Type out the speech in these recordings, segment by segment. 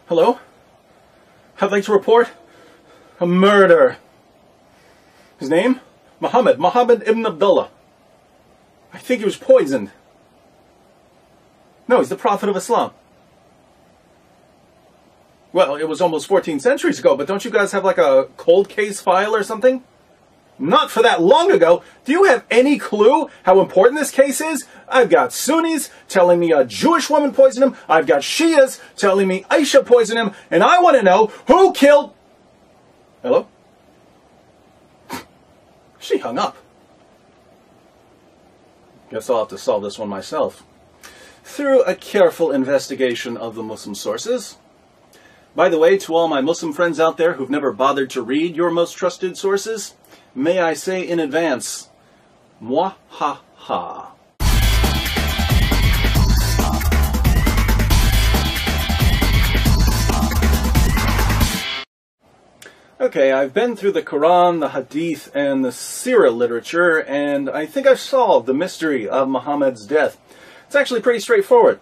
Hello? I'd like to report a murder. His name? Muhammad ibn Abdullah. I think he was poisoned. No, he's the Prophet of Islam. Well, it was almost 14 centuries ago, but don't you guys have like a cold case file or something? Not for that long ago. Do you have any clue how important this case is? I've got Sunnis telling me a Jewish woman poisoned him. I've got Shias telling me Aisha poisoned him. And I want to know who killed... Hello? She hung up. Guess I'll have to solve this one myself. Through a careful investigation of the Muslim sources. By the way, to all my Muslim friends out there who've never bothered to read your most trusted sources, may I say in advance, Mwahaha. Okay, I've been through the Quran, the Hadith, and the Sirah literature, and I think I've solved the mystery of Muhammad's death. It's actually pretty straightforward.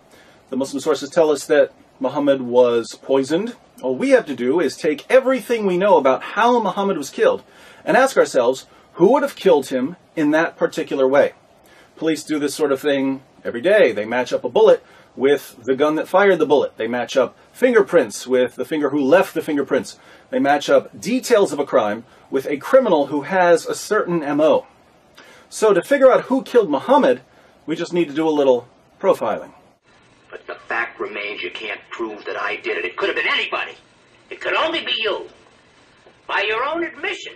The Muslim sources tell us that Muhammad was poisoned. All we have to do is take everything we know about how Muhammad was killed and ask ourselves, who would have killed him in that particular way? Police do this sort of thing every day. They match up a bullet with the gun that fired the bullet. They match up fingerprints with the finger who left the fingerprints. They match up details of a crime with a criminal who has a certain MO. So to figure out who killed Muhammad, we just need to do a little profiling. But the fact remains you can't prove that I did it. It could have been anybody. It could only be you. By your own admission.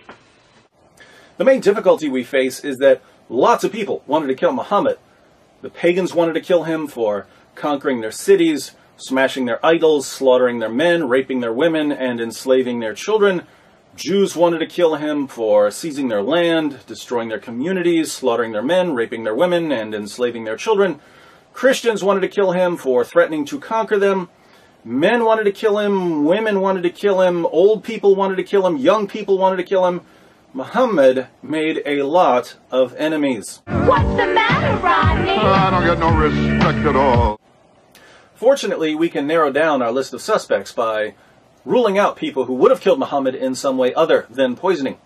The main difficulty we face is that lots of people wanted to kill Muhammad. The pagans wanted to kill him for conquering their cities, smashing their idols, slaughtering their men, raping their women, and enslaving their children. Jews wanted to kill him for seizing their land, destroying their communities, slaughtering their men, raping their women, and enslaving their children. Christians wanted to kill him for threatening to conquer them. Men wanted to kill him, women wanted to kill him, old people wanted to kill him, young people wanted to kill him. Muhammad made a lot of enemies. What's the matter, Rodney? I don't get no respect at all. Fortunately, we can narrow down our list of suspects by ruling out people who would have killed Muhammad in some way other than poisoning.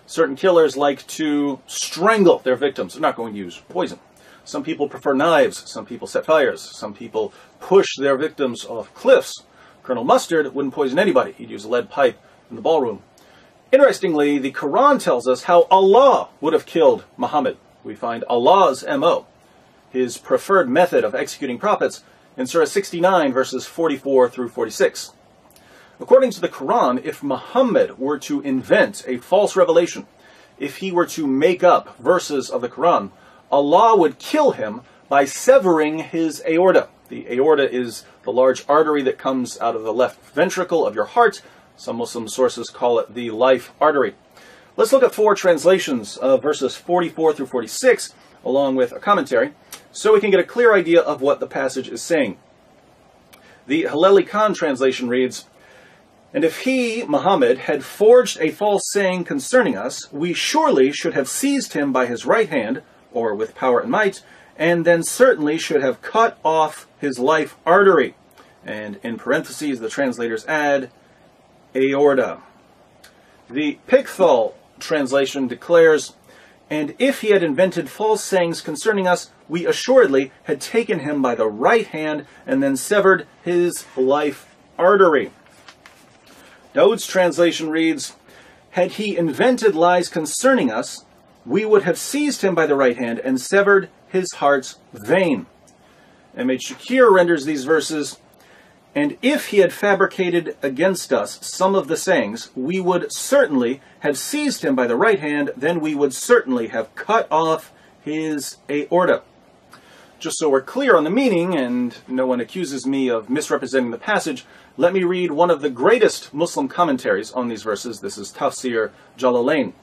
Certain killers like to strangle their victims. They're not going to use poison. Some people prefer knives. Some people set fires. Some people push their victims off cliffs. Colonel Mustard wouldn't poison anybody. He'd use a lead pipe in the ballroom. Interestingly, the Quran tells us how Allah would have killed Muhammad. We find Allah's MO, his preferred method of executing prophets, in Surah 69, verses 44 through 46. According to the Quran, if Muhammad were to invent a false revelation, if he were to make up verses of the Quran, Allah would kill him by severing his aorta. The aorta is the large artery that comes out of the left ventricle of your heart. Some Muslim sources call it the life artery. Let's look at 4 translations of verses 44 through 46, along with a commentary, so we can get a clear idea of what the passage is saying. The Haleli Khan translation reads, "And if he, Muhammad, had forged a false saying concerning us, we surely should have seized him by his right hand, or with power and might, and then certainly should have cut off his life artery." And in parentheses, the translators add, aorta. The Pickthall translation declares, "And if he had invented false sayings concerning us, we assuredly had taken him by the right hand and then severed his life artery." Daud's translation reads, "Had he invented lies concerning us, we would have seized him by the right hand and severed his heart's vein." M.H. Shakir renders these verses, "And if he had fabricated against us some of the sayings, we would certainly have seized him by the right hand, then we would certainly have cut off his aorta." Just so we're clear on the meaning, and no one accuses me of misrepresenting the passage, let me read one of the greatest Muslim commentaries on these verses. This is Tafsir Jalalain.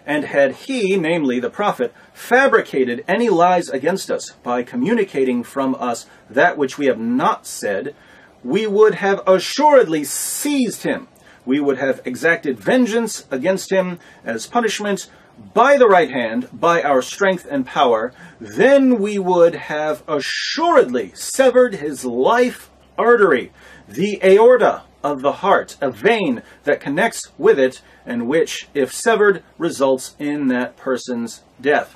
"And had he, namely the Prophet, fabricated any lies against us by communicating from us that which we have not said, we would have assuredly seized him. We would have exacted vengeance against him as punishment by the right hand, by our strength and power. Then we would have assuredly severed his life artery. the aorta of the heart, a vein that connects with it and which, if severed, results in that person's death.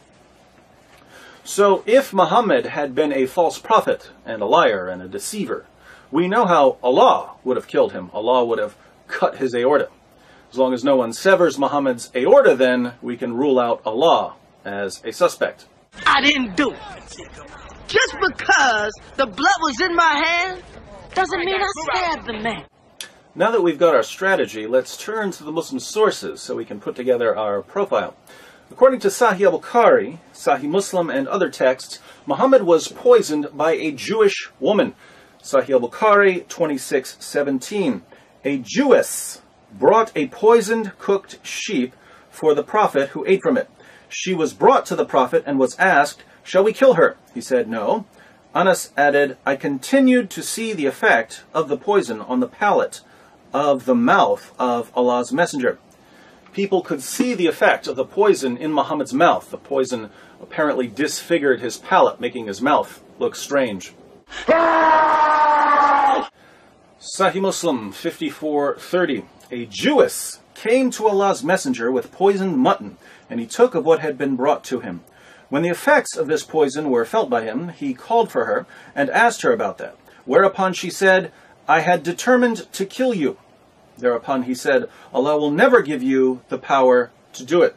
So if Muhammad had been a false prophet and a liar and a deceiver, we know how Allah would have killed him. Allah would have cut his aorta. As long as no one severs Muhammad's aorta, then we can rule out Allah as a suspect. I didn't do it. Just because the blood was in my hand doesn't mean I stabbed the man. Now that we've got our strategy, let's turn to the Muslim sources so we can put together our profile. According to Sahih al-Bukhari, Sahih Muslim, and other texts, Muhammad was poisoned by a Jewish woman. Sahih al-Bukhari 26:17. A Jewess brought a poisoned cooked sheep for the Prophet, who ate from it. She was brought to the Prophet and was asked, "Shall we kill her?" He said, "No." Anas added, "I continued to see the effect of the poison on the palate of the mouth of Allah's Messenger." People could see the effect of the poison in Muhammad's mouth. The poison apparently disfigured his palate, making his mouth look strange. Sahih Muslim 54:30. A Jewess came to Allah's Messenger with poisoned mutton, and he took of what had been brought to him. When the effects of this poison were felt by him, he called for her and asked her about that. Whereupon she said, "I had determined to kill you." Thereupon he said, "Allah will never give you the power to do it."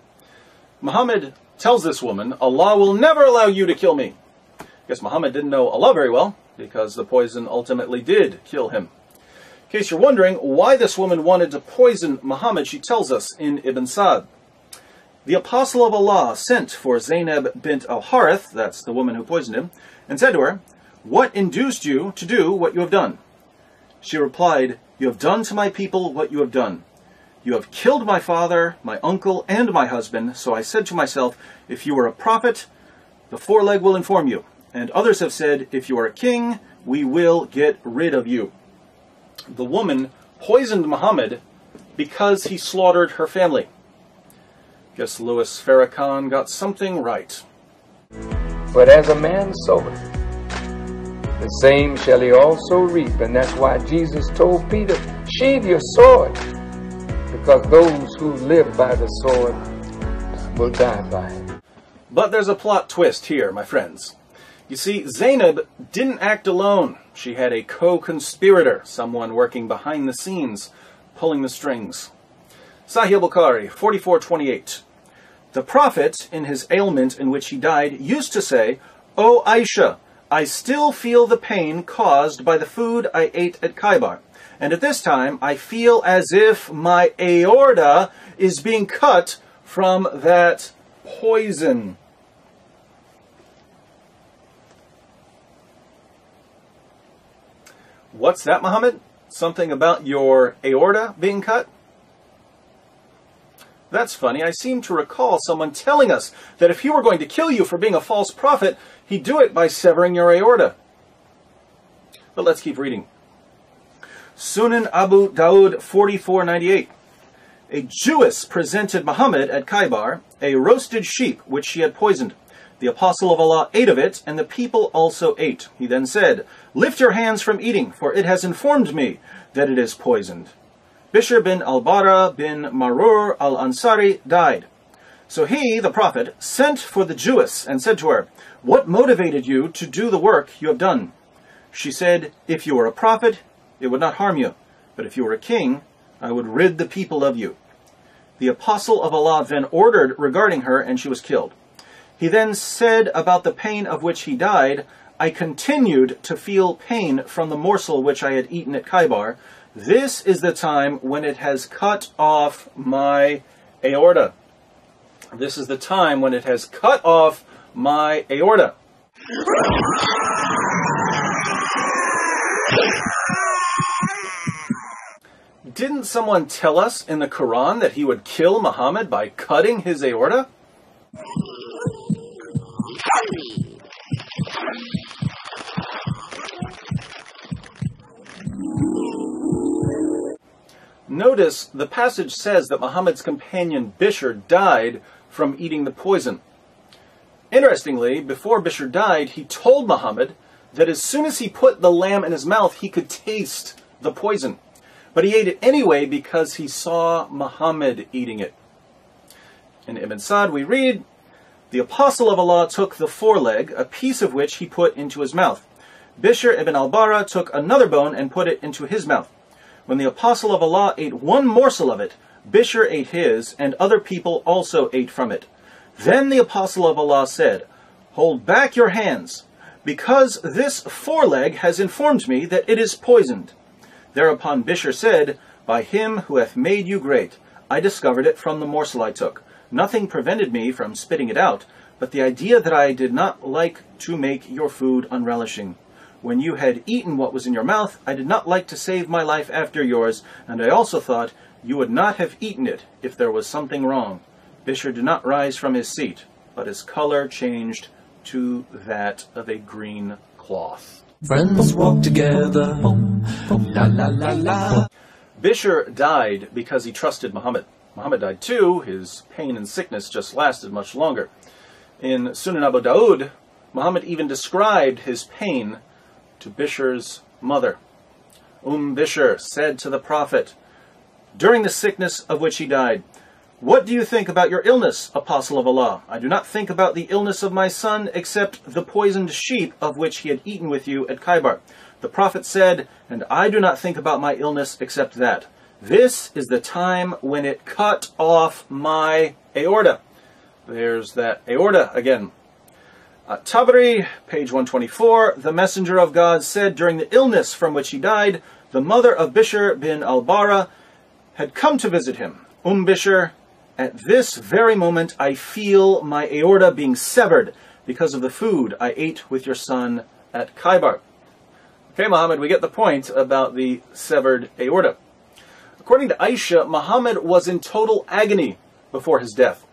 Muhammad tells this woman, "Allah will never allow you to kill me." I guess Muhammad didn't know Allah very well, because the poison ultimately did kill him. In case you're wondering why this woman wanted to poison Muhammad, she tells us in Ibn Sa'd. The apostle of Allah sent for Zainab bint al-Harith, that's the woman who poisoned him, and said to her, "What induced you to do what you have done?" She replied, "You have done to my people what you have done. You have killed my father, my uncle, and my husband, so I said to myself, if you are a prophet, the foreleg will inform you. And others have said, if you are a king, we will get rid of you." The woman poisoned Muhammad because he slaughtered her family. Guess Louis Farrakhan got something right. But as a man soweth, the same shall he also reap. And that's why Jesus told Peter, sheathe your sword, because those who live by the sword will die by it. But there's a plot twist here, my friends. You see, Zainab didn't act alone. She had a co-conspirator, someone working behind the scenes, pulling the strings. Sahih al-Bukhari 44:28. The Prophet, in his ailment in which he died, used to say, "O Aisha, I still feel the pain caused by the food I ate at Khaybar, and at this time I feel as if my aorta is being cut from that poison." What's that, Muhammad? Something about your aorta being cut? That's funny. I seem to recall someone telling us that if he were going to kill you for being a false prophet, he'd do it by severing your aorta. But let's keep reading. Sunan Abu Dawud 44:98. A Jewess presented Muhammad at Khaybar a roasted sheep which she had poisoned. The apostle of Allah ate of it, and the people also ate. He then said, "Lift your hands from eating, for it has informed me that it is poisoned." Bishr bin al-Bara bin Marur al-Ansari died. So he, the Prophet, sent for the Jewess and said to her, "What motivated you to do the work you have done?" She said, "If you were a prophet, it would not harm you. But if you were a king, I would rid the people of you." The apostle of Allah then ordered regarding her, and she was killed. He then said about the pain of which he died, "I continued to feel pain from the morsel which I had eaten at Khaybar. This is the time when it has cut off my aorta." This is the time when it has cut off my aorta. Didn't someone tell us in the Quran that he would kill Muhammad by cutting his aorta? Notice the passage says that Muhammad's companion Bishr died from eating the poison. Interestingly, before Bishr died, he told Muhammad that as soon as he put the lamb in his mouth, he could taste the poison. But he ate it anyway because he saw Muhammad eating it. In Ibn Sa'd we read, "The Apostle of Allah took the foreleg, a piece of which he put into his mouth. Bishr ibn al-Bara took another bone and put it into his mouth. When the Apostle of Allah ate one morsel of it, Bishr ate his, and other people also ate from it. Then the Apostle of Allah said, 'Hold back your hands, because this foreleg has informed me that it is poisoned.' Thereupon Bishr said, 'By him who hath made you great, I discovered it from the morsel I took. Nothing prevented me from spitting it out, but the idea that I did not like to make your food unrelishing. When you had eaten what was in your mouth, I did not like to save my life after yours, and I also thought you would not have eaten it if there was something wrong.' Bishr did not rise from his seat, but his color changed to that of a green cloth." Friends walk together, la la la la. Bishr died because he trusted Muhammad. Muhammad died too. His pain and sickness just lasted much longer. In Sunan Abu Dawud, Muhammad even described his pain to Bishr's mother. Bishr said to the Prophet, during the sickness of which he died, "What do you think about your illness, Apostle of Allah? I do not think about the illness of my son except the poisoned sheep of which he had eaten with you at Khaybar." The Prophet said, "And I do not think about my illness except that. This is the time when it cut off my aorta." There's that aorta again. Tabari, page 124, "The Messenger of God said during the illness from which he died, the mother of Bishr bin al-Bara had come to visit him. Bishr, at this very moment I feel my aorta being severed because of the food I ate with your son at Khaybar." Okay, Muhammad, we get the point about the severed aorta. According to Aisha, Muhammad was in total agony before his death.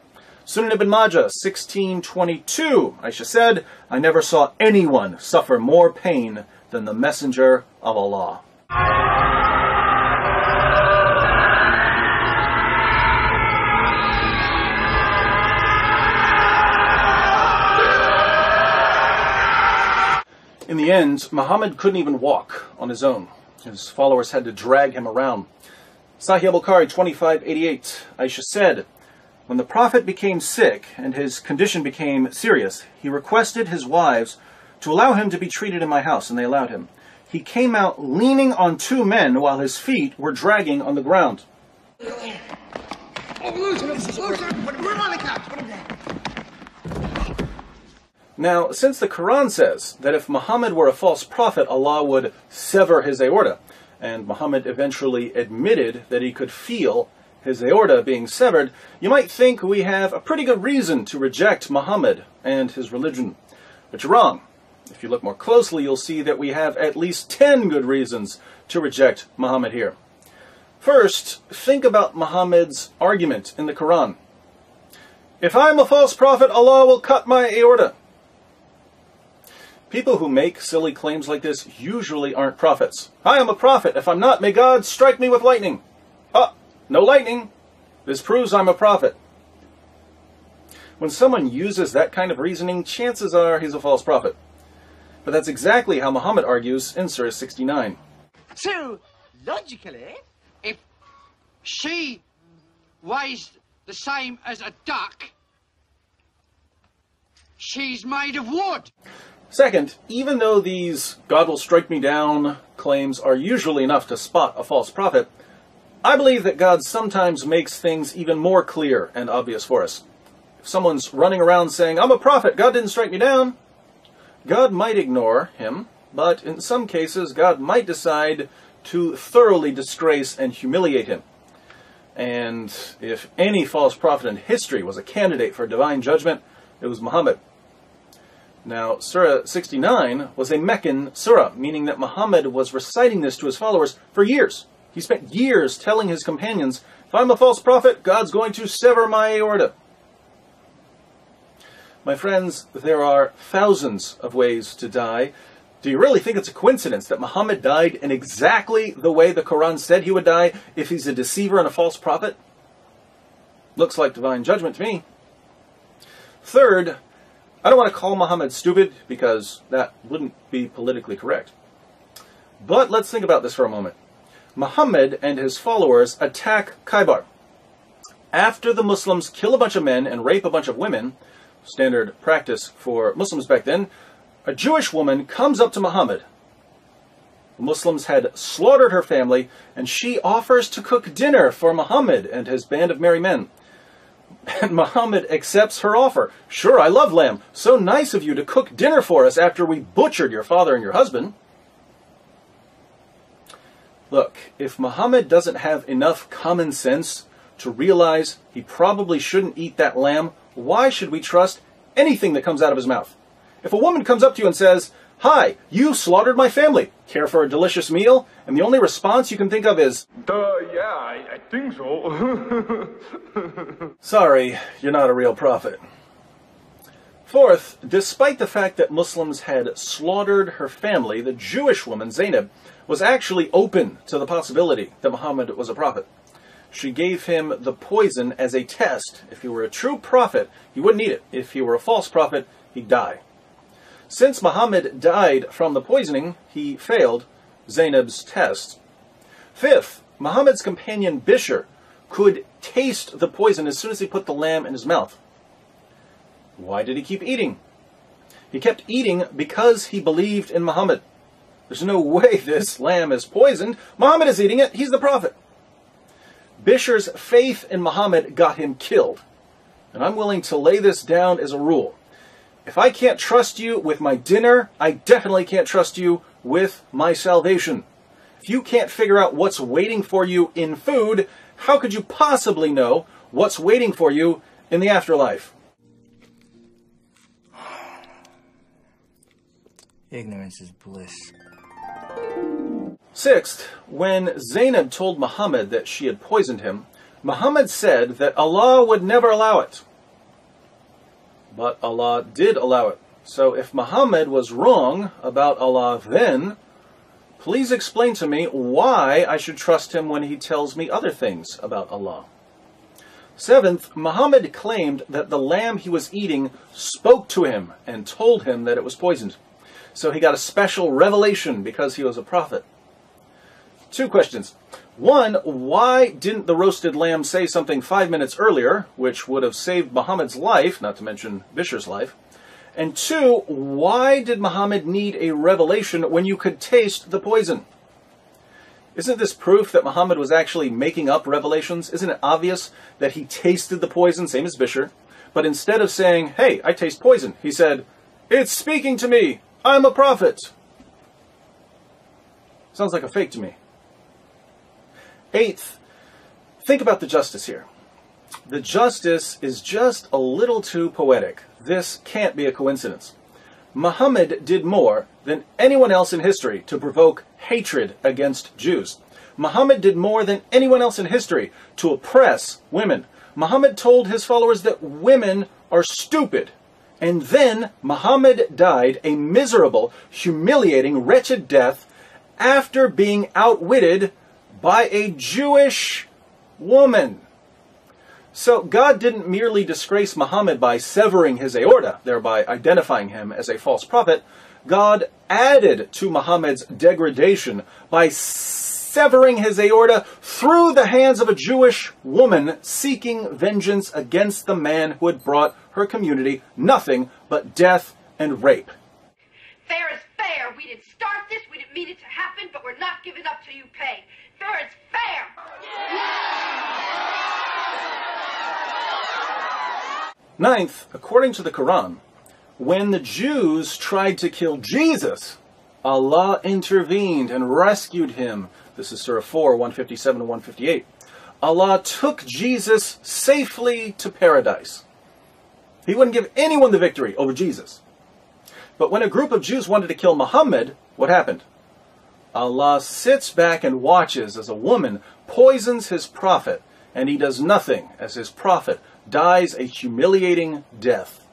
Sunan ibn Majah, 1622, Aisha said, "I never saw anyone suffer more pain than the Messenger of Allah." In the end, Muhammad couldn't even walk on his own. His followers had to drag him around. Sahih al-Bukhari 2588, Aisha said, "When the Prophet became sick and his condition became serious, he requested his wives to allow him to be treated in my house, and they allowed him. He came out leaning on two men while his feet were dragging on the ground." Now, since the Quran says that if Muhammad were a false prophet, Allah would sever his aorta, and Muhammad eventually admitted that he could feel his aorta being severed, you might think we have a pretty good reason to reject Muhammad and his religion. But you're wrong. If you look more closely, you'll see that we have at least 10 good reasons to reject Muhammad here. First, think about Muhammad's argument in the Quran. "If I'm a false prophet, Allah will cut my aorta." People who make silly claims like this usually aren't prophets. "I am a prophet. If I'm not, may God strike me with lightning." No lightning. This proves I'm a prophet. When someone uses that kind of reasoning, chances are he's a false prophet. But that's exactly how Muhammad argues in Surah 69. So, logically, if she weighs the same as a duck, she's made of wood. Second, even though these "God will strike me down" claims are usually enough to spot a false prophet, I believe that God sometimes makes things even more clear and obvious for us. If someone's running around saying, "I'm a prophet, God didn't strike me down," God might ignore him, but in some cases God might decide to thoroughly disgrace and humiliate him. And if any false prophet in history was a candidate for divine judgment, it was Muhammad. Now, Surah 69 was a Meccan surah, meaning that Muhammad was reciting this to his followers for years. He spent years telling his companions, "If I'm a false prophet, God's going to sever my aorta." My friends, there are thousands of ways to die. Do you really think it's a coincidence that Muhammad died in exactly the way the Quran said he would die if he's a deceiver and a false prophet? Looks like divine judgment to me. Third, I don't want to call Muhammad stupid because that wouldn't be politically correct. But let's think about this for a moment. Muhammad and his followers attack Khaybar. After the Muslims kill a bunch of men and rape a bunch of women, standard practice for Muslims back then, a Jewish woman comes up to Muhammad. The Muslims had slaughtered her family, and she offers to cook dinner for Muhammad and his band of merry men. And Muhammad accepts her offer. "Sure, I love lamb. So nice of you to cook dinner for us after we butchered your father and your husband." Look, if Muhammad doesn't have enough common sense to realize he probably shouldn't eat that lamb, why should we trust anything that comes out of his mouth? If a woman comes up to you and says, "Hi, you slaughtered my family. Care for a delicious meal?" and the only response you can think of is, Yeah, I think so. "Sorry, you're not a real prophet." Fourth, despite the fact that Muslims had slaughtered her family, the Jewish woman, Zainab, was actually open to the possibility that Muhammad was a prophet. She gave him the poison as a test. If he were a true prophet, he wouldn't eat it. If he were a false prophet, he'd die. Since Muhammad died from the poisoning, he failed Zainab's test. Fifth, Muhammad's companion Bishr could taste the poison as soon as he put the lamb in his mouth. Why did he keep eating? He kept eating because he believed in Muhammad. There's no way this lamb is poisoned. Muhammad is eating it. He's the prophet. Bishr's faith in Muhammad got him killed. And I'm willing to lay this down as a rule. If I can't trust you with my dinner, I definitely can't trust you with my salvation. If you can't figure out what's waiting for you in food, how could you possibly know what's waiting for you in the afterlife? Ignorance is bliss. Sixth, when Zainab told Muhammad that she had poisoned him, Muhammad said that Allah would never allow it. But Allah did allow it. So if Muhammad was wrong about Allah then, please explain to me why I should trust him when he tells me other things about Allah. Seventh, Muhammad claimed that the lamb he was eating spoke to him and told him that it was poisoned. So he got a special revelation because he was a prophet. Two questions. One, why didn't the roasted lamb say something 5 minutes earlier, which would have saved Muhammad's life, not to mention Bishr's life? And two, why did Muhammad need a revelation when you could taste the poison? Isn't this proof that Muhammad was actually making up revelations? Isn't it obvious that he tasted the poison, same as Bishr, but instead of saying, "Hey, I taste poison," he said, "It's speaking to me. I'm a prophet." Sounds like a fake to me. Eighth, think about the justice here. The justice is just a little too poetic. This can't be a coincidence. Muhammad did more than anyone else in history to provoke hatred against Jews. Muhammad did more than anyone else in history to oppress women. Muhammad told his followers that women are stupid. And then Muhammad died a miserable, humiliating, wretched death after being outwitted by a Jewish woman. So God didn't merely disgrace Muhammad by severing his aorta, thereby identifying him as a false prophet. God added to Muhammad's degradation by severing his aorta through the hands of a Jewish woman seeking vengeance against the man who had brought her community nothing but death and rape. Fair is fair. We didn't start this, we didn't mean it to happen, but we're not giving up till you pay. Fair is fair! Ninth, according to the Quran, when the Jews tried to kill Jesus, Allah intervened and rescued him. This is Surah 4, 157 to 158. Allah took Jesus safely to paradise. He wouldn't give anyone the victory over Jesus. But when a group of Jews wanted to kill Muhammad, what happened? Allah sits back and watches as a woman poisons his prophet, and he does nothing as his prophet dies a humiliating death.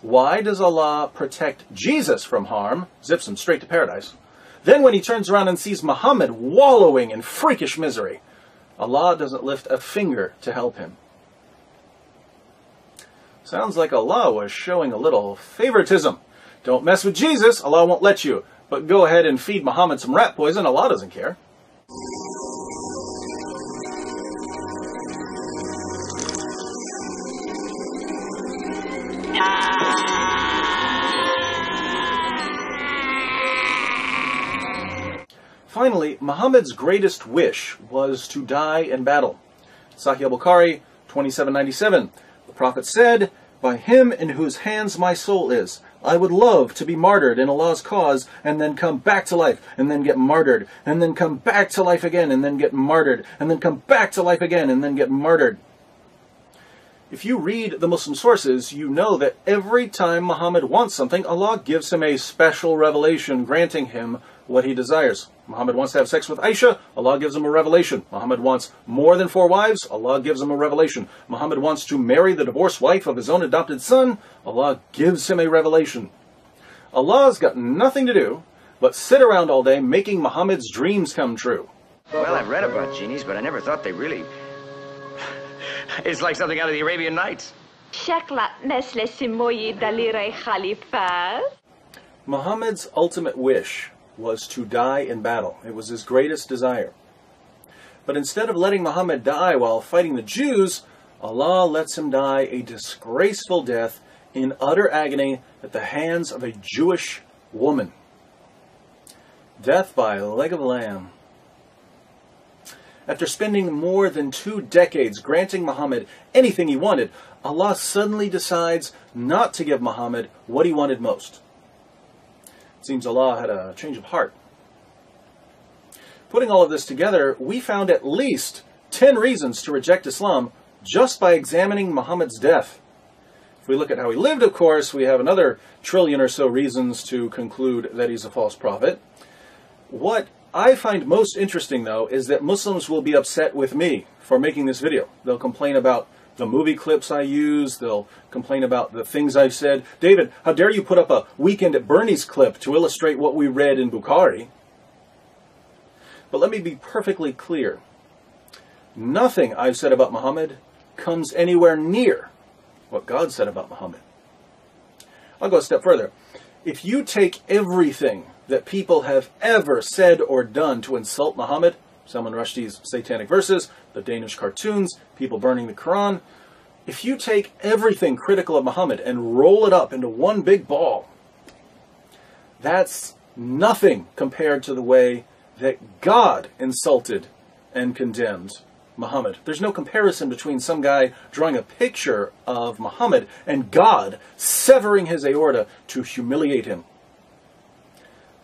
Why does Allah protect Jesus from harm, zips him straight to paradise? Then when he turns around and sees Muhammad wallowing in freakish misery, Allah doesn't lift a finger to help him. Sounds like Allah was showing a little favoritism. Don't mess with Jesus, Allah won't let you. But go ahead and feed Muhammad some rat poison, Allah doesn't care. Finally, Muhammad's greatest wish was to die in battle. Sahih al-Bukhari 2797. The Prophet said, "By him in whose hands my soul is, I would love to be martyred in Allah's cause and then come back to life and then get martyred and then come back to life again and then get martyred and then come back to life again and then get martyred." If you read the Muslim sources, you know that every time Muhammad wants something, Allah gives him a special revelation granting him what he desires. Muhammad wants to have sex with Aisha, Allah gives him a revelation. Muhammad wants more than 4 wives, Allah gives him a revelation. Muhammad wants to marry the divorced wife of his own adopted son, Allah gives him a revelation. Allah's got nothing to do but sit around all day making Muhammad's dreams come true. Well, I've read about genies, but I never thought they really... It's like something out of the Arabian Nights. Muhammad's ultimate wish was to die in battle. It was his greatest desire. But instead of letting Muhammad die while fighting the Jews, Allah lets him die a disgraceful death in utter agony at the hands of a Jewish woman. Death by a leg of lamb. After spending more than 2 decades granting Muhammad anything he wanted, Allah suddenly decides not to give Muhammad what he wanted most. It seems Allah had a change of heart. Putting all of this together, we found at least 10 reasons to reject Islam just by examining Muhammad's death. If we look at how he lived, of course, we have another 1 trillion or so reasons to conclude that he's a false prophet. What I find most interesting, though, is that Muslims will be upset with me for making this video. They'll complain about the movie clips I use. They'll complain about the things I've said. David, how dare you put up a Weekend at Bernie's clip to illustrate what we read in Bukhari? But let me be perfectly clear. Nothing I've said about Muhammad comes anywhere near what God said about Muhammad. I'll go a step further. If you take everything that people have ever said or done to insult Muhammad, Salman Rushdie's satanic verses, the Danish cartoons, people burning the Quran, if you take everything critical of Muhammad and roll it up into one big ball, that's nothing compared to the way that God insulted and condemned Muhammad. There's no comparison between some guy drawing a picture of Muhammad and God severing his aorta to humiliate him.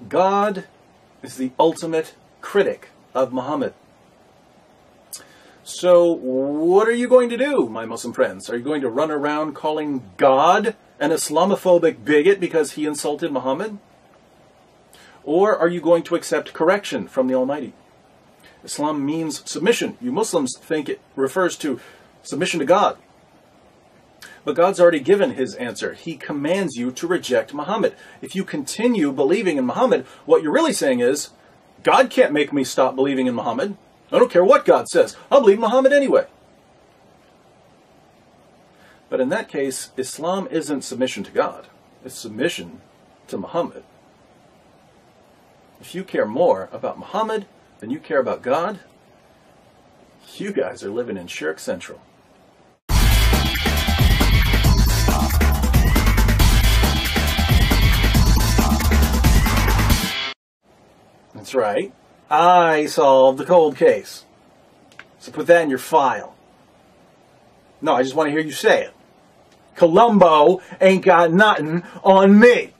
God is the ultimate critic of Muhammad. So what are you going to do, my Muslim friends? Are you going to run around calling God an Islamophobic bigot because he insulted Muhammad? Or are you going to accept correction from the Almighty? Islam means submission. You Muslims think it refers to submission to God. But God's already given his answer. He commands you to reject Muhammad. If you continue believing in Muhammad, what you're really saying is, God can't make me stop believing in Muhammad. I don't care what God says. I'll believe Muhammad anyway. But in that case, Islam isn't submission to God. It's submission to Muhammad. If you care more about Muhammad than you care about God, you guys are living in Shirk Central. That's right. I solved the cold case. So put that in your file. No, I just want to hear you say it. Columbo ain't got nothing on me.